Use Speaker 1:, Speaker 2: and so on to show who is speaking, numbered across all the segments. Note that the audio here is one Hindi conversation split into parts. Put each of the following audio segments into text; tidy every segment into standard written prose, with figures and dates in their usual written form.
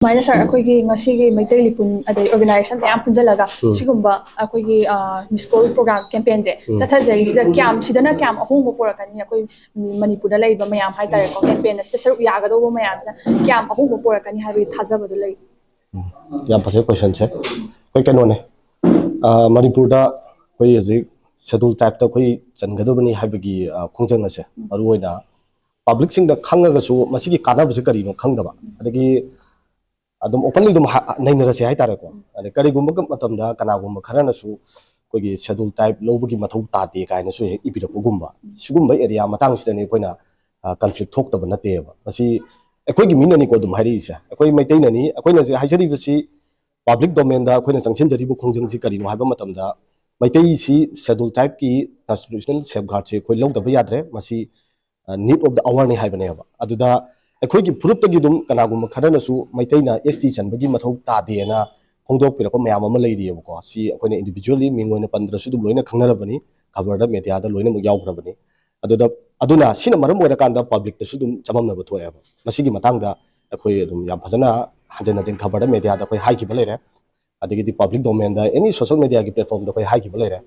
Speaker 1: Maina sir, ako'y ngasi Maitay Lipun aday organization kaya punjalaga sigumba ako'y Miss Call program campaign je sa thajay sida kyam sida na kyam ahong mo pora kani ako'y Manipur lay ba mayam hay tare ko campaign na sida saruk yaga do bo mayam na kyam ahong mo pora kani habi thajaba do lay
Speaker 2: yam pase question che koi kano ne Manipur da koi aji schedule type ta koi changado bani habigi khongjang ase aru oina public sing da khanga ga su masigi kana bu se kari no khangda ba adagi adum openly dum nainara se hai tare ko ade kari gumba kam matam da kana gumba kharana su koi gi schedule type lobugi mathau ta te kai na su ibira ko gumba sigumba area matang sida ne koina conflict thok ta ba na te ba masi akoi gi minani ko dum hari isa akoi mai tai na ni akoi na se haijari basi public domain da koina changchen jari bu khongjang si kari no haba matam da mai tai si schedule type ki constitutional safeguard se koi log da ba yadre masi need of the hour ni hai bane ba aduda अखोई की फुरुप तगी दुम कनागुम खरनसु मैतैना एसटी चनबगी मथौ तादेना खोंदोक पिरको मयाम अमा लैरियबको सी अखोइना इंडिविजुअली मिंगोइना पंद्रसु दुम लोइना खंगनरबनी खबरदा मीडियादा लोइना मुग यावग्रबनी अदुना सिना मरम ओरकांदा पब्लिक तसु दुम चममनब थोएब मसिगी मतांगदा अखोई दुम याम फजना हजन हजन खबरदा मीडियादा अखोई हाइकिब लैरे अदगिदी पब्लिक डोमेन दा एनी सोशल मीडिया की प्लेटफॉर्म दा अखोई हाइकिब लैरे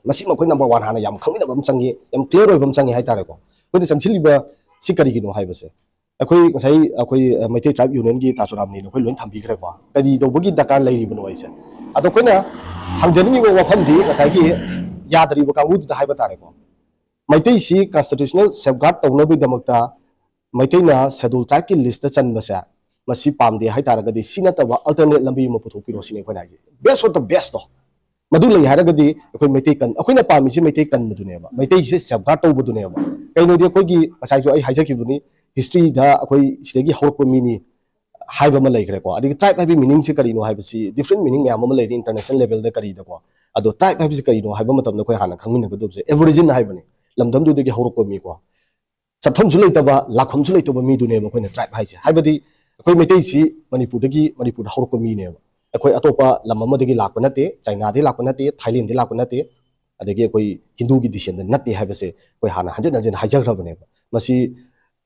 Speaker 2: मसि मखोई नंबर 1 हाना याम खंगिनबम चंगी याम क्लियर ओइबम चंगी हाइतारेको कोइ संचिलिबा सि करिगिनो हाइबसे अखोई ngasai अखोई मैथै ट्राइब यूनियन की तासुरामनी नखोई लोइन थंबीखरे को कदी दोबगी दरकार लैरिबनो आइसे अदो कोइना हंजनिंग को वफमदी ngasai की यादरिबो कांगु द हाइबा तारे को मैथै सी कॉन्स्टिट्यूशनल सेफगार्ड तौनबि दमकता मैथैना शेड्यूल ट्राइब की लिस्ट चनबसे मसी पामदे हाइ तारगदी सिनतबा अल्टरनेट लंबी म पुथोपिरो सिने कोइना जी बेस्ट ऑफ द बेस्ट तो मदु लई हारगदी अखोई मैथै कन अखोइना पामिसि मैथै कन मदुनेबा मैथै से सेफगार्ड तौबदुनेबा कैनोदि अखोई की ngasai जो ai हाइजकिबुनी हिस्ट्री दा अखोई सिदेगी हौरप मीनी हाइबा म लैखरे को अदि ट्राइब हाइबि मीनिंग से करिनो हाइबसि डिफरेंट मीनिंग मैम म लैरि इंटरनेशनल लेवल दा करि दको अदो ट्राइब हाइबसि करिनो हाइबा मतम नखोई हाना खंगिन गदोबसे एवरिजिन हाइबनि लमदम दु देगी हौरप मी को सफम सु लैतबा लाखम सु लैतबा मी दुने म खोइना ट्राइब हाइसे हाइबदि अखोई मैतै सि मणिपुर हौरप मी ने अखोई अतोपा लम म देगी लाको नते चाइना दे लाको नते थाईलैंड दे लाको नते अदगी अखोई हिंदू की डिसेंडेंट नते हाइबसे कोई हाना हजन हजन हाइजग्रबने मसी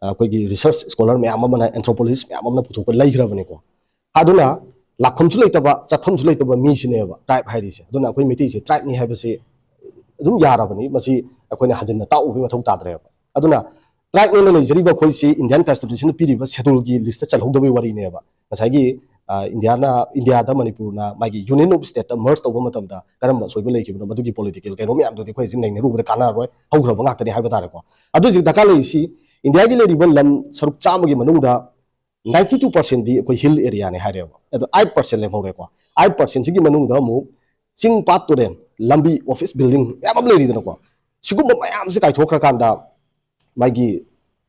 Speaker 2: अखोई research scholar ma'am anthropologist ma'am पुथोप लैग्रबने को अदुना लाखमसु लैतबा चथमसु लैतबा मीसिनेबा ट्राइब हाइरिसे अदुना अखोई मैतै से ट्राइब नि हाइबसे अदुम याराबनी मसी अखोइना हजन ताउबि मथौ ताद्रे अदुना ट्राइब ने लैजरिबा अखोई सी इंडियन कॉन्स्टिट्यूशन पीरिबा शेड्यूल की लिस्ट चलहौदबे वरिनेबा नसाइगी इंडिया दा मणिपुर ना मागी यूनियन ऑफ स्टेट मर्ज तौबा मतमदा करम सोइबा लैखिबनो मदुगी पॉलिटिकल कैनो मैम दोदि अखोइ जिन नैने रुबदा काना रोय हौग्रबा गाक्तनि हाइबा तारेको अदु जि दका लैसी इंडिया की लेरिबा लम सरुक चामगी मनुंगदा 92% दी अखोइ हिल एरिया ने हाइरेबा अदु 8% लेमौरेको 8% सिगी मनुंगदा मु चिंग पात तुरेन लंबी ऑफिस बिल्डिंग मैम लेरिदनको सिगुम मैम से काइथोखरा कांदा मागी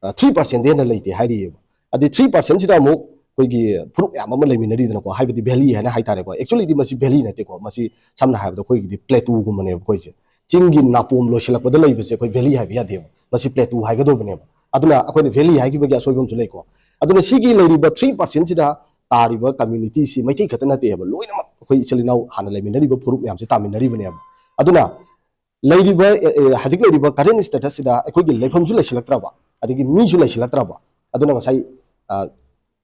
Speaker 2: 3% देना लेते हाइरिबा अदि 3% सिदा मु कोइगी फुरुक मैम लेमिनरिदनको हाइबदि वैली हैना हाइतारेको एक्चुअली दि मसी वैली नतेको मसी सामना हाइबदो कोइगी प्लेटू गुमने कोइसे चिंगी नापोम लोसिलकबदा लैबसे कोइ वैली हाइबि यादेबा मसी प्लेटू हाइगदोबनेबा अदुना अखोइने वैली हाइगिबगे असोइबमसु लैको अदुना सिगी लैरिबा 3% सिदा तारिबा कम्युनिटी सि मैथै खत नतेबा लोइना अखोइ इचलिनाउ हाना लेमिनरिबा फुरुक मैमसे तामिनरिबनेबा अदुना लैरिबा हजिक लैरिबा करेंट स्टेटस सिदा अखोइगी लेफमसु लैसिलक्त्रबा अदगी मीसु लैसिलक्त्रबा अदुना ngasai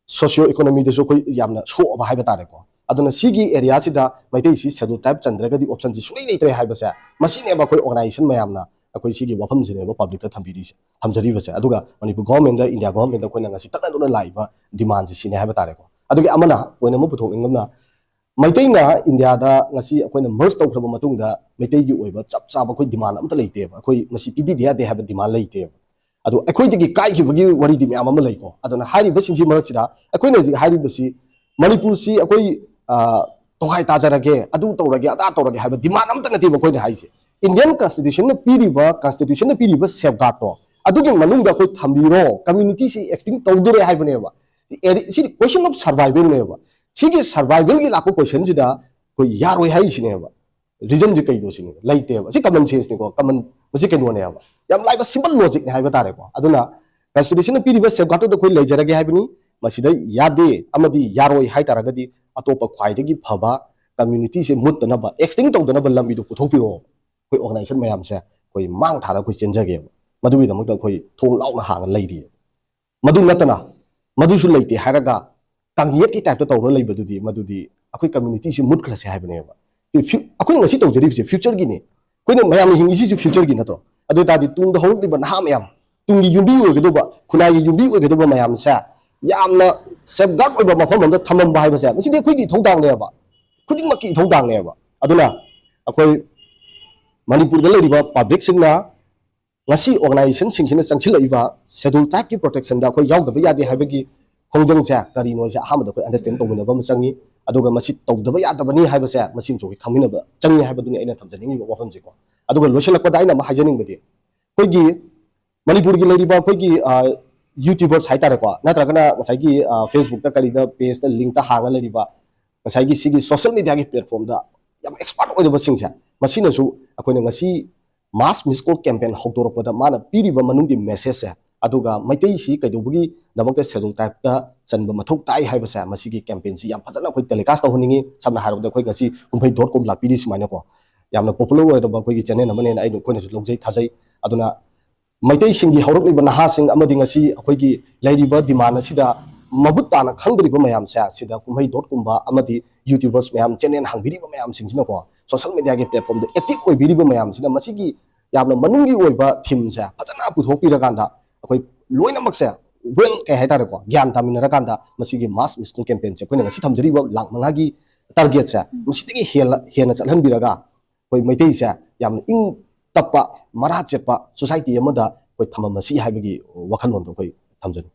Speaker 2: सोशियो इकोनॉमी दसु कोइ यामना सोअबा हाइबा तारेको अदुना सिगी एरिया सिदा मैथै सि शेड्यूल टाइप चंद्रगदी ऑप्शन सि सुनै लैत्रे हाइबसे मसिनेबा कोइ ऑर्गेनाइजेशन मैमना अखोइ सिगी वफम सिनेबा पब्लिक ता थंबिरिसे थमजरिबसे अदुगा मणिपुर गवर्नमेंट दा इंडिया गवर्नमेंट दा कोइना ngasi तकनदुना लाइबा डिमांड सि सिने हाइबा तारेको अदुगी अमना कोइना मु पुथोंगमना मैथैना इंडिया दा ngasi अखोइना मर्ज तौखरबा मतुंगदा मैथैगी ओइबा चप चाबा कोइ डिमांड अमता लैतेबा अखोइ ngasi पीबीदिया दे हाइबा डिमांड लैतेबा अदु अखोइदगी काइखिबगी वरिदि म्याम अमा लैको अदुना हारिबा सिंसि मरकसिदा अखोइना जि हारिबसि मणिपुर सि अखोइ तोहाय ताजरगे अदु तौरगे अदा तौरगे हाइबा डिमांड अमता नतेबा अखोइना हाइसे इंडियन कॉन्स्टिट्यूशन ने पीरिबा सेफगार्ड तो अदुगी मनुंगदा कोइ थंबिरो कम्युनिटी सि एक्सटिंग तौदुरे हाइबनेबा सि क्वेश्चन ऑफ सर्वाइवल नेबा सिगी सर्वाइवल की लाको क्वेश्चन जिदा कोइ यारोय हाइसिनेबा रीजन जे कइनो सिने लैतेबा सि कॉमन सेंस निको कॉमन मसि केनो नेबा याम लाइबा सिंपल लॉजिक ने हाइबा तारेको अदुना कॉन्स्टिट्यूशन ने पीरिबा सेफगार्ड तो कोइ लैजरगे हाइबनी मसिदा यादे अमदी यारोय हाइतारगदी अतोप ख्वाइदगी फबा कम्युनिटी से मुत्तनबा एक्सटिंग तौदनबा लंबिदो पुथोपिरो कोइ ऑर्गेनाइजेशन मैम से कोइ मांग थारा कोइ चेंजगे मदुगिदमक्ता कोइ थोंग लाउना हांग लैरि मदु नतना मदुसु लैते हारगा तांगेट की टाइप तौर लेबदुदी मदुदी अखोई कम्युनिटी से मुट खरसे हाइबनेबा अखोई ngasi तौजरीबसे फ्यूचर गिने कोइना मयाम हिंगिसी फ्यूचर गी नत्रो अदु तादि तुंग द होरदिबा नहा मयाम तुंगी युंबी ओइगदोबा खुनागी युंबी ओइगदोबा मयाम सा यामना सेफगार्ड ओइबा मफम हमदा थमम बाहाइबा सा मसिदि अखोइगी थौदांगनेबा खुदिंगमकी थौदांगनेबा अदुना अखोई मणिपुर द लेरिबा पब्लिक सिंगना ngasi organization singina changchilaiba schedule type ki protection da khoi yaudaba yade haibagi khongjang sa kari no sa hamda khoi understand tawinaba masangi aduga masi tawdaba yadabani haiba sa masim so khaminaba changi haibaduni aina thamjaningi wafam se ko aduga loselakpa da aina ma hajaning badi khoi gi manipur gi leiriba khoi gi youtubers haitare ko natragana ngasai gi facebook ta kari da page ta link ta hanga leiriba ngasai gi sigi social media gi platform da yam expert oidaba singsa masina su akoina ngasi mass miscall campaign hokdorokpada mana piriba manunggi message se aduga maitai si kaidobagi damakta schedule type ta chanba mathok tai haiba sa masigi campaign si yam phajana khoi telecast honingi samna harobda khoi gasi kumphai.com la piri sumaina ko yamna popular oiroba khoi gi channel amane na ai khoina su logjai thajai aduna maitai singi horokliba naha sing amadi ngasi khoi gi lairiba demand asida mabut tana khangdriba mayam sa sida kumphai.com ba amadi youtubers mayam channel hangbiriba mayam singsina ko social media के प्लेटफॉर्म द एक्टिव ओइबिरिबा मयाम सिना मसिगी यामना मनुंगी ओइबा थीम से फजना पुथोकपिरा कांदा अखोइ लोइनमक से वेल के हाइतारे को ज्ञान तामिनरा कांदा मसिगी मास मिस्कल कैंपेन से कोइना ngasi थमजरिबा लाख मंगागी टारगेट से मसिदिगी हेना चलहनबिरागा कोइ मैतै से यामना इंग तप्पा मरा चेपा सोसाइटी अमदा कोइ थममसी हाइबगी वखललोन तो कोइ थमजनि